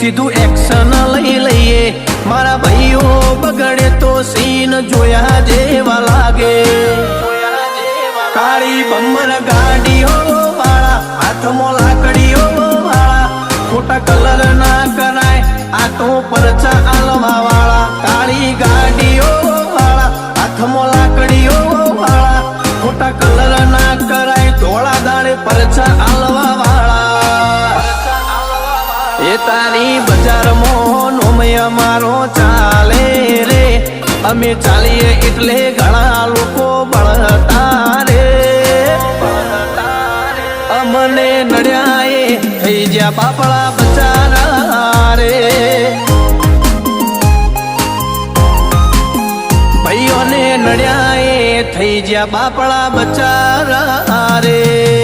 સીધું એક્શન લઈ લઈએ મારા ભાઈઓ બગડે તો સીન જોયા જેવા લાગે કાળી બમ્બર ગાડીઓ વાળા હાથમાં લાકડીઓ વાળા ખોટા કલર ના કરાય આ તો પરચા આલવા વાળા કાળી ગાડીઓ વાળા હાથમાં લાકડીઓ વાળા ખોટા કલર ના કરાય ધોળા દાડે પરચા આલવા વાળા એ તારી બજારમાં નોમય મારો ચાલે રે અમે ચાલીએ એટલે ઘણા લોકો બળતા રે અમને નડ્યા એ થઈ જ્યાં બાપડા બચારા રે ભાઈઓને નડ્યા એ થઈ જ્યાં બાપડા બચારા રે